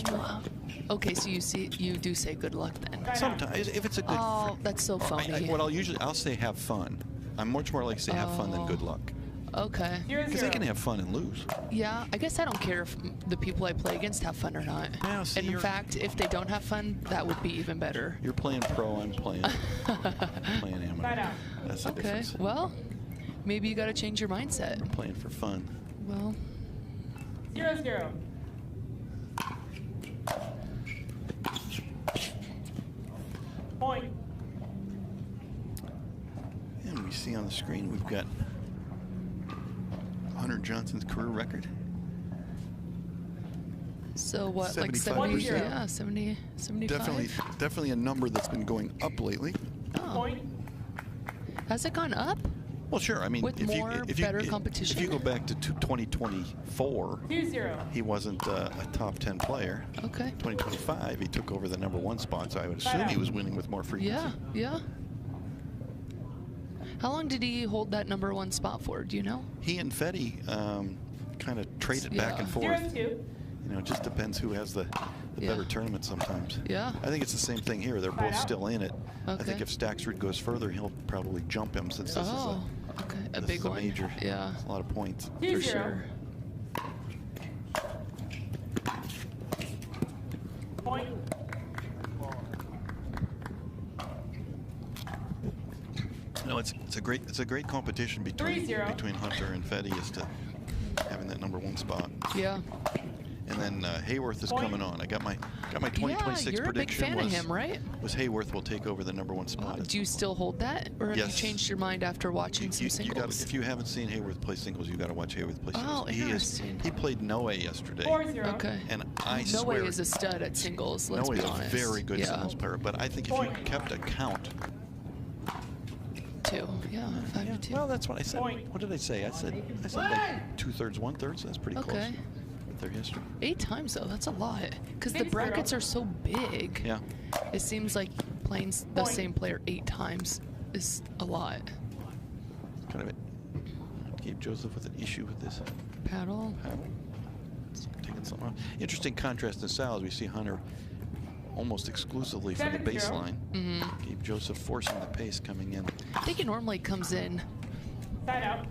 Wow. Okay, so you do say good luck then. Sometimes, if it's a good. Oh, that's so funny. What I'll say have fun. I'm much more like to say have fun than good luck. Okay. Because they can have fun and lose. Yeah, I guess I don't care if the people I play against have fun or not. Yeah, see, and in fact, if they don't have fun, that would be even better. You're playing pro, I'm playing amateur. That's the difference. Well, maybe you got to change your mindset. We're playing for fun. Well. 0-0. Point. And we see on the screen we've got Hunter Johnson's career record. So what, 75%. like 70? Yeah, 70, 75? Definitely a number that's been going up lately. Oh. Point. Has it gone up? Well, sure. I mean, with better competition. If you go back to 2024, 2-0. he wasn't a top 10 player. Okay. 2025, he took over the #1 spot, so I would assume he was winning with more frequency. Yeah, yeah. How long did he hold that #1 spot for? Do you know? He and Fetty kind of traded back and forth. 0-2. You know, it just depends who has the better tournament sometimes. Yeah. I think it's the same thing here. They're both still in it. Okay. I think if Staksrud goes further, he'll probably jump him since this is a big one. Major. Yeah. It's a lot of points. 2-0. For sure. Point. No, it's a great competition between 3-0. Hunter and Fetty as to having that #1 spot. Yeah. And then Hayworth is coming on. I got my 2026 you're prediction. a big fan of him, right? Was Hayworth will take over the #1 spot. Do you still hold that, or have you changed your mind after watching some singles? If you haven't seen Hayworth play singles, you got to watch Hayworth play singles. Oh, interesting. He played Noe yesterday. 4-0. Okay. And I swear, Noe is a stud at singles. Let's Noe be is honest. a very good singles player. But I think if you kept a count. 2. Yeah, 5-2. Well, that's what I said. What did I say? I said like 2/3, 1/3. So that's pretty close with their history. 8 times though, that's a lot. Because the brackets are so big. Yeah. It seems like playing the same player 8 times is a lot. Kind of it. Gabe Joseph with an issue with this paddle. It's taking something off. Interesting contrast in styles. We see Hunter almost exclusively from the baseline. Gabe Joseph forcing the pace coming in. I think he normally comes in. Side out.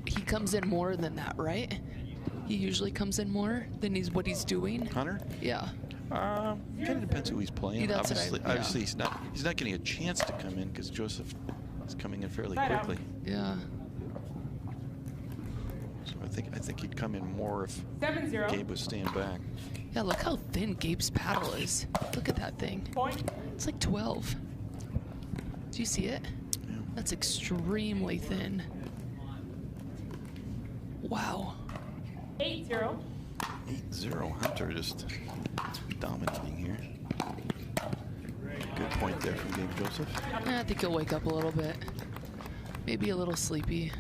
He comes in more than that, right? He usually comes in more than what he's doing. Hunter? Yeah. Kind of depends who he's playing. Yeah, obviously he's not getting a chance to come in because Joseph is coming in fairly quickly. Yeah. So I think he'd come in more if 7-0. Gabe was staying back. Yeah, look how thin Gabe's paddle is. Look at that thing. Point. It's like 12. Do you see it? Yeah. That's extremely thin. Wow. 8-0. 8-0. Hunter just dominating here. Good point there from Gabe Joseph. I think he'll wake up a little bit. Maybe a little sleepy.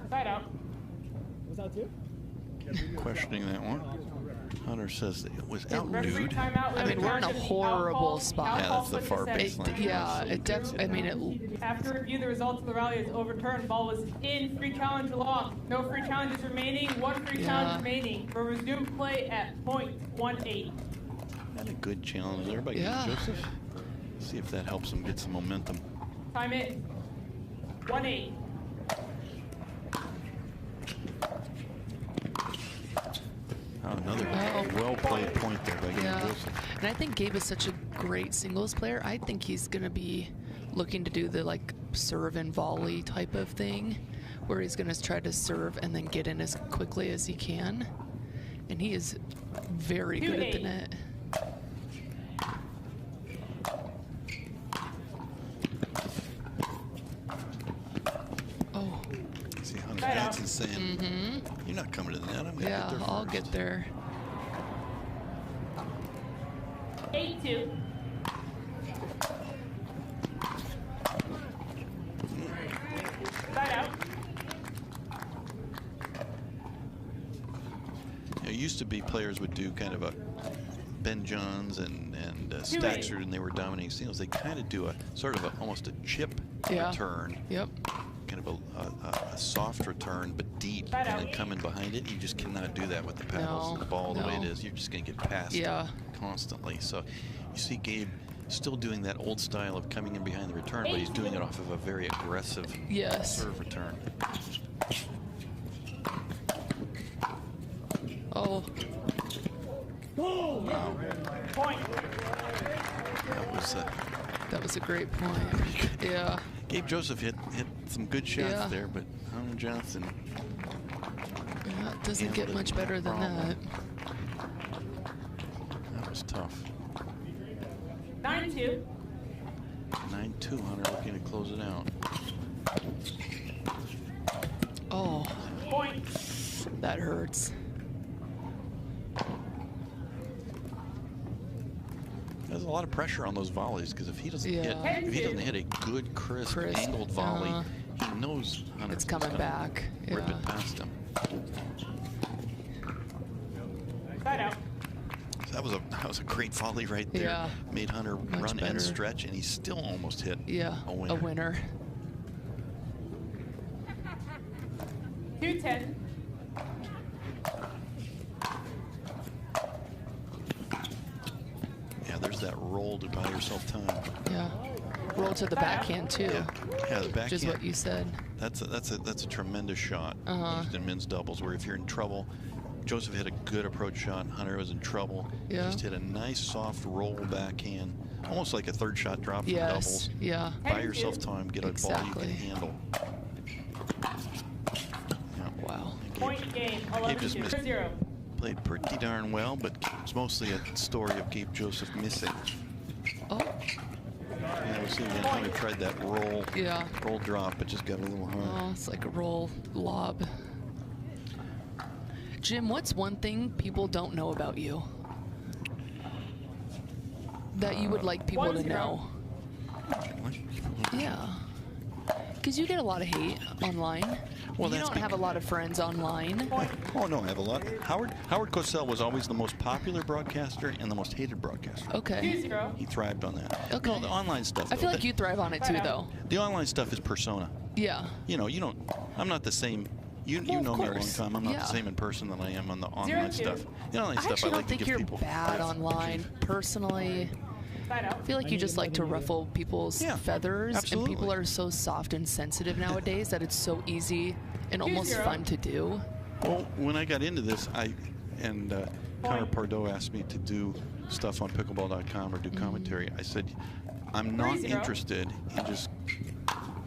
Side out. Was that 2? Questioning that one. Hunter says that it was outdude. I mean, we're in a horrible spot. Yeah, that's the far baseline. After review, the results of the rally is overturned. Ball was in. Free challenge lost. No free challenges remaining. 1 free challenge remaining. We'll resume play at .18. Not a good challenge there by Gabe Joseph. See if that helps him get some momentum. Time in. 1-8. Another well-played point there by Gabe Joseph. And I think Gabe is such a great singles player. I think he's going to be looking to do the serve and volley type of thing, where he's going to try to serve and then get in as quickly as he can. And he is very good at the net. Oh. See, Hunter Johnson's saying, you're not coming to the net. I'm going to get there first. I'll get there. 8-2. Side out. You used to be players would do kind of a Ben Johns and Staxford, and they were dominating singles. They kind of do a sort of almost a chip return. Yep. Kind of a soft return, but deep, and then come in behind it. You just cannot do that with the paddles and the ball the way it is. You're just going to get passed constantly. So you see Gabe still doing that old style of coming in behind the return, but he's doing it off of a very aggressive serve return. Oh. Wow. Point. That was a great point. Yeah. Gabe Joseph hit some good shots there, but Hunter Johnson. Yeah, it doesn't get much better than that. That was tough. 9-2. 9-2, Hunter looking to close it out. Oh. Point. That hurts. There's a lot of pressure on those volleys because if he doesn't hit a good crisp angled volley, he knows Hunter's it's coming back. Rip it past him. Side out. So that was a great volley right there. Yeah. Made Hunter run and stretch, and he still almost hit a winner. 2-10. Yeah, there's that roll to buy yourself time. Yeah. Roll to the backhand too. Yeah, the backhand. Which is what you said. That's a tremendous shot used in men's doubles, where if you're in trouble, Joseph hit a good approach shot. Hunter was in trouble. Yeah. Just hit a nice soft roll backhand, almost like a third shot drop from doubles. Yeah. Buy yourself time, get a ball you can handle. Yeah. Wow. Point game. 11-0. Played pretty darn well, but it's mostly a story of Gabe Joseph missing. Oh. Yeah, we'll see again. Hunter tried that roll drop, but just got a little hard. Oh, it's like a roll lob. Jim, what's one thing people don't know about you that you would like people to know? Yeah. Because you get a lot of hate online. Well, you don't have a lot of friends online. Oh, no, I have a lot. Howard Cosell was always the most popular broadcaster and the most hated broadcaster. Okay. He thrived on that. Okay. No, the online stuff. I feel like you thrive on it too, though. The online stuff is persona. Yeah. You know, I'm not the same. You know me a long time. I'm not the same in person than I am on the online stuff. The online stuff, I like to give people. I actually don't think you're bad online, personally. I feel like you just like to ruffle people's feathers, absolutely. And people are so soft and sensitive nowadays that it's so easy and almost fun to do. Well, when I got into this, Connor Pardo asked me to do stuff on pickleball.com or do commentary. I said, I'm not interested in just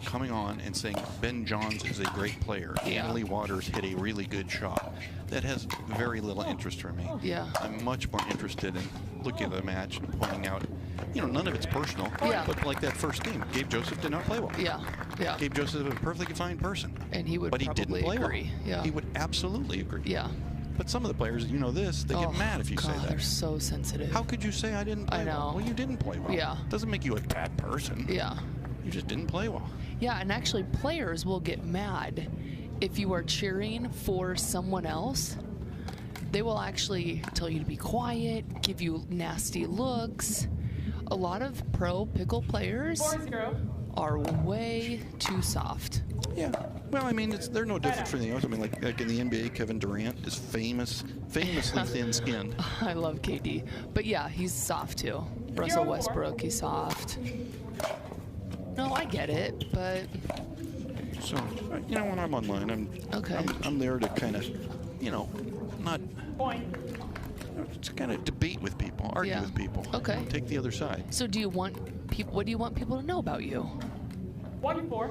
coming on and saying Ben Johns is a great player. Annalie Waters hit a really good shot. That has very little interest for me. Yeah. I'm much more interested in looking at the match and pointing out, none of it's personal. But like that first game, Gabe Joseph did not play well. Yeah. Gabe Joseph is a perfectly fine person. And he would but he didn't play agree. Well. Yeah. He would absolutely agree. Yeah. But some of the players, they get mad if you say that. They're so sensitive. How could you say I didn't play well? Well, you didn't play well. Yeah. Doesn't make you a bad person. Yeah. You just didn't play well. Yeah, and actually players will get mad if you are cheering for someone else. They will actually tell you to be quiet, give you nasty looks. A lot of pro pickle players are way too soft. Yeah. Well, I mean, they're no different from the others. I mean, like in the NBA, Kevin Durant is famously thin-skinned. I love KD. But yeah, he's soft too. Russell Westbrook, he's soft. No, I get it, but... So, when I'm online, I'm there to kind of, not... Just kind of debate with people, argue with people. Okay. Take the other side. So what do you want people to know about you? 1-4.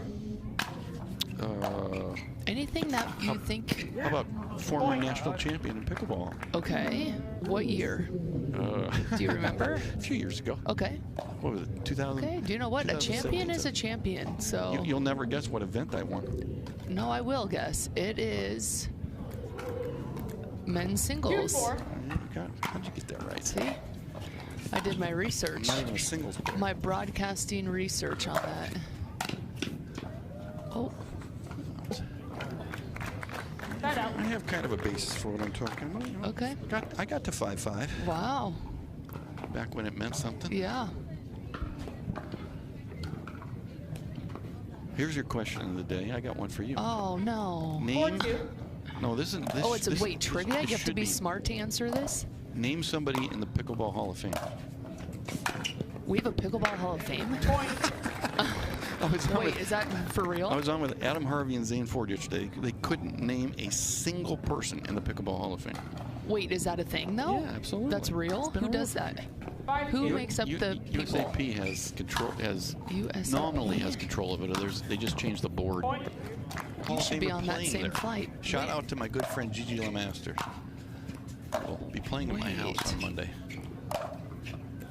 Anything that you think... How about former national champion in pickleball? Okay. What year? Do you remember? A few years ago. Okay. What was it, 2000? Okay, do you know what? A champion is a champion, so... You'll never guess what event I won. No, I will guess. It is men's singles. 2-4. How'd you get that right? See? I did my research. I'm not even a singles player. My broadcasting research on that. Oh. I have kind of a basis for what I'm talking about. You know. Okay. I got to 5.5. Wow. Back when it meant something. Yeah. Here's your question of the day. I got one for you. Oh, no. Name. No, this isn't. Oh, it's a wait, trivia? You have to should be smart to answer this? Name somebody in the Pickleball Hall of Fame. We have a Pickleball Hall of Fame? Wait, is that for real? I was on with Adam Harvey and Zane Ford yesterday. They couldn't name a single person in the Pickleball Hall of Fame. Wait, is that a thing, though? Yeah, absolutely. That's real? Who does that? 5-2. Who makes up the people? USAP has control, USAP. nominally has control of it. They just changed the board. Point. Hall of should be Famer on that playing same there. flight. Shout Wait. out to my good friend Gigi LeMaster. We'll be playing at my house on Monday.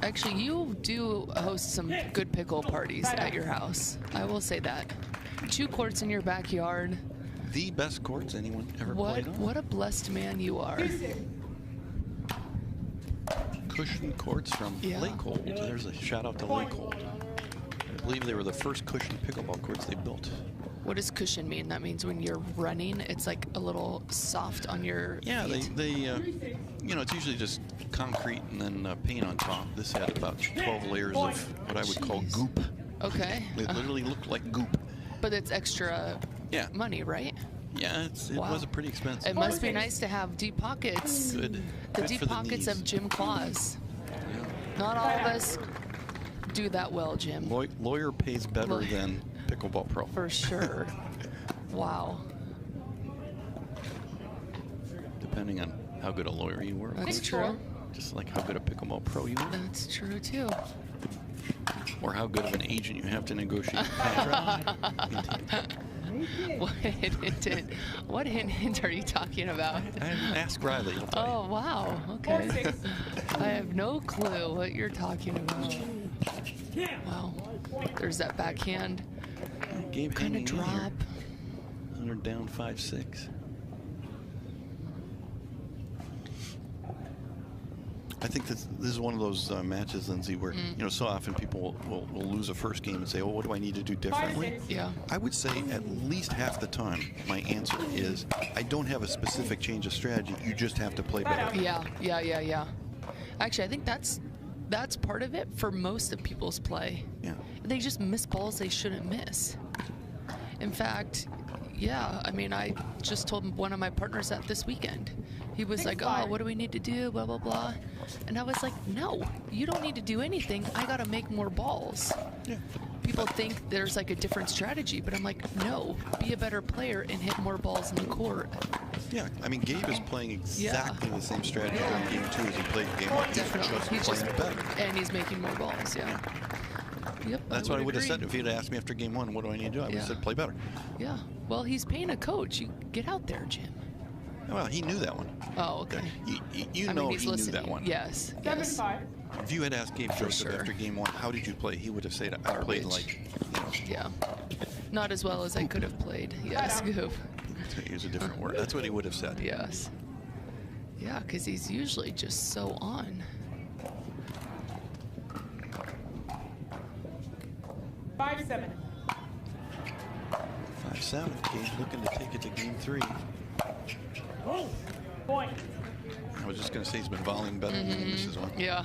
Actually, you do host some good pickle parties at your house. I will say that. 2 courts in your backyard. The best courts anyone ever played on. What a blessed man you are. 2-6. Cushion courts from Yeah. Lakehold. There's a shout out to Lakehold. I believe they were the first cushion pickleball courts they built. What does cushion mean? That means when you're running, it's like a little soft on your Yeah, feet. they you know, it's usually just concrete and then paint on top. This had about 12 layers of what I would call Jeez. goop. Okay. It literally looked like goop. But it's extra Yeah. money, right? Yeah, it Wow. was a pretty expensive. It must be nice to have deep pockets. Good. The Good deep for the pockets knees. of Jim Claus. Yeah. Not all of us do that well, Jim. Lawyer pays better Lawyer. than pickleball pro. For sure. Wow. Depending on how good a lawyer you were. That's true. Just like how good a pickleball pro you were. That's true, too. Or how good of an agent you have to negotiate a contract. What hint are you talking about? Ask Riley. He'll tell Oh, wow. Okay. 4-6. I have no clue what you're talking about. Wow. There's that backhand you. Gabe kind of hanging in here. drop. They're down 5-6. I think this is one of those matches, Lindsay, where you know so often people will lose a first game and say, "Oh, what do I need to do differently?" 5-6. Yeah. I would say at least half the time, my answer is, I don't have a specific change of strategy. You just have to play better. Yeah. Actually, I think that's part of it for most of people's play. Yeah. They just miss balls they shouldn't miss. In fact, yeah, I mean, I just told one of my partners that this weekend. He was like, oh, what do we need to do, blah, blah, blah. And I was like, no, you don't need to do anything. I got to make more balls. Yeah. People think there's like a different strategy, but I'm like, no, be a better player and hit more balls in the court. Yeah, I mean, Gabe is playing exactly the same strategy in game 2 as he played in game 1. Definitely. He's just playing better. And he's making more balls, yeah. Yep, That's what I would have agree. said if he'd asked me after game 1, what do I need to do? I would have Yeah. said, play better. Yeah. Well, he's paying a coach. You get out there, Jim. Well, he knew that one. Oh, okay. You I know mean, he's he listening. knew that one. Yes. 7-5. If you had asked Gabe Joseph sure. after game 1, how did you play? He would have said, I played Garbage. like, you know, Yeah. Not as well as I could have played. Yes, Goof. to use a different word. That's what he would have said. Yes. Yeah, because he's usually just so on. 5-7. 5-7. Gabe looking to take it to game 3. Point. I was just going to say he's been volleying better than he misses one. Yeah.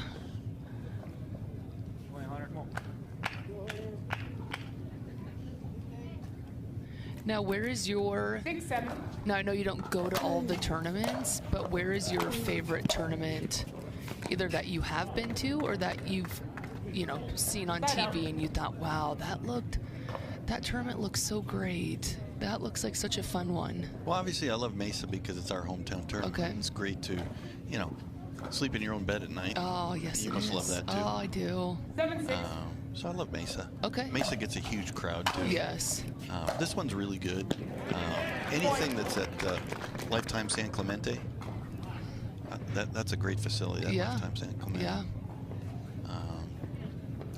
Now, where is your... 6-7. Now, I know you don't go to all the tournaments, but where is your favorite tournament, either that you have been to or that you've, you know, seen on TV and you thought, wow, that tournament looks so great. That looks like such a fun one. Well, obviously, I love Mesa because it's our hometown tournament. Okay. It's great to, you know, sleep in your own bed at night. Oh, yes, You it must is. love that, too. Oh, I do. 7-6. So I love Mesa. Okay. Mesa gets a huge crowd, too. Yes. This one's really good. Anything that's at Lifetime San Clemente, that's a great facility, that Yeah. Lifetime San Clemente. Yeah.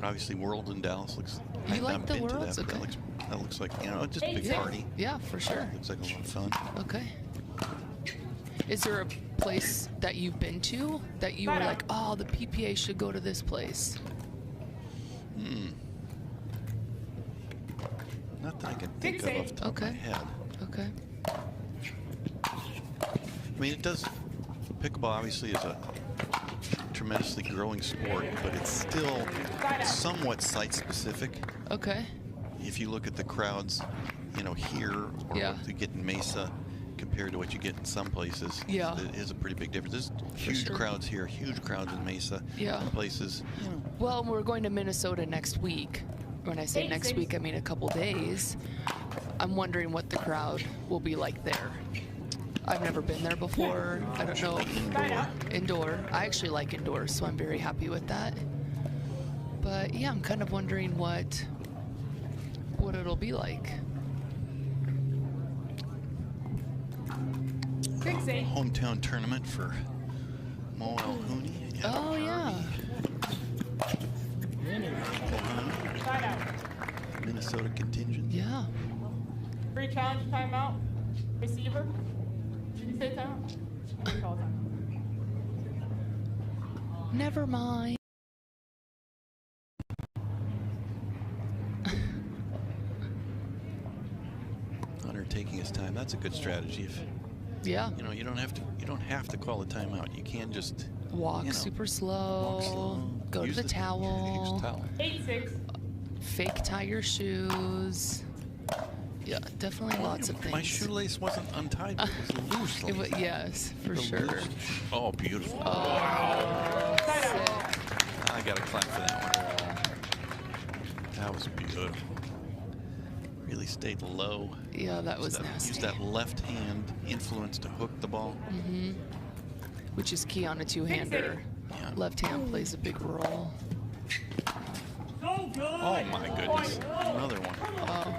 Obviously, World in Dallas looks... You I've like not the been to Worlds? that, but Okay. that looks like, you know, just a big 8-6. party. Yeah, for sure. Looks like a lot of fun. Okay. Is there a place that you've been to that you were like, oh, the PPA should go to this place? Not that I can think of off the top of my Okay. head. Okay. mean, it does. Pickleball obviously is a tremendously growing sport, but it's still somewhat site-specific. Okay. If you look at the crowds, you know, here or what you get in Mesa compared to what you get in some places, it is a pretty big difference. There's huge crowds here, huge crowds in Mesa. Places. You know. Well, we're going to Minnesota next week. When I say next week, I mean a couple days. I'm wondering what the crowd will be like there. I've never been there before. I don't know. Indoor. I actually like indoors, so I'm very happy with that. But yeah, I'm kind of wondering what it'll be like. Hometown tournament for Mo Alhouni. Oh yeah. Minnesota contingent. Yeah. Free challenge, timeout. Receiver. Did you say timeout? Never mind. Hunter taking his time. That's a good strategy. If you know, you don't have to call a timeout. You can just walk super slow. Go to the towel. 8-6. Fake tie your shoes. Yeah, definitely lots of things. My shoelace wasn't untied, but it was loose. Yes, for sure. Oh, beautiful. Oh, wow. I got to clap for that one. That was beautiful. Really stayed low. Yeah, that was nasty. Used that left hand influence to hook the ball. Mm-hmm. Which is key on a two-hander. Yeah. Left hand plays a big role. Oh my goodness. Another one. Oh.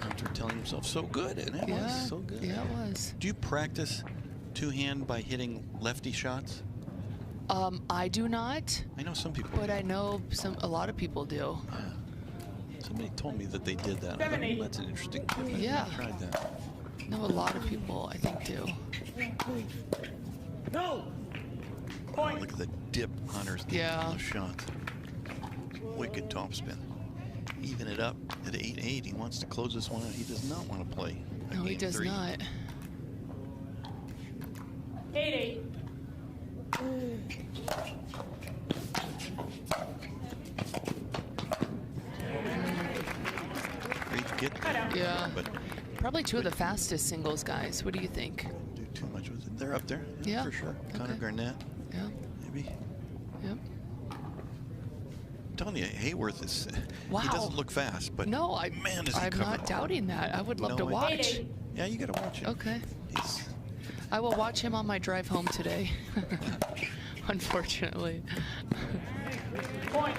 Hunter telling himself so good, and it was so good. Yeah, it was. Do you practice two-hand by hitting lefty shots? I do not. I know some people But do. I know a lot of people do. Yeah. Somebody told me that they did that. I thought, well, that's an interesting tip. I Yeah. never tried that. No, a lot of people, I think, do. No. Oh, look at the dip Hunter's getting on those shots. Wicked topspin. Even it up at 8-8. He wants to close this one out. He does not want to play. No, he does not. 8-8. Great to get there. Yeah. But probably two of the fastest singles guys. What do you think? don't do too much with it. They're up there. Yeah. For sure. Connor Garnett. Yeah. Maybe. Yep. I'm telling you, Hayworth is. Wow. He doesn't look fast, but no, man, is he I'm covered not all. doubting that. I would love No to way. watch. Yeah, you got to watch it. Okay. He's. I will watch him on my drive home today. Unfortunately. Point.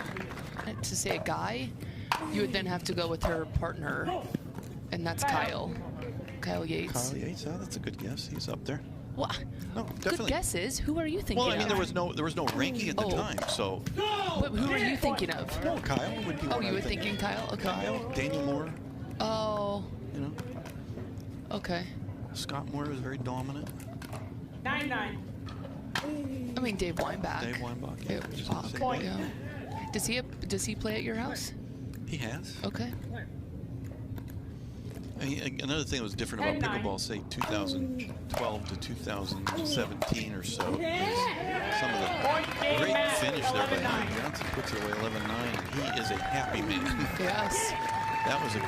To say a guy, you would then have to go with her partner, and that's Kyle. Kyle Yates. Kyle Yates. Oh, that's a good guess. He's up there. What? No, Good definitely. guesses. Who are you thinking Well, I mean, of? there was no ranking at the time, so. But who are you thinking of? Well, Kyle would be. Oh, one you I were think. thinking Kyle? Okay. Kyle, Daniel Moore. Oh, You know, okay. Scott Moore was very dominant. 9-9. I mean, Dave Weinbach. Dave Weinbach. Yeah, just Bob, the same Point. thing. yeah. Does he play at your house? He has. Okay. Another thing that was different about 10-9. pickleball, say 2012 to 2017 or so, is some of the great finish there by Hank Johnson puts it away 11-9. He is a happy man. Yes. That was a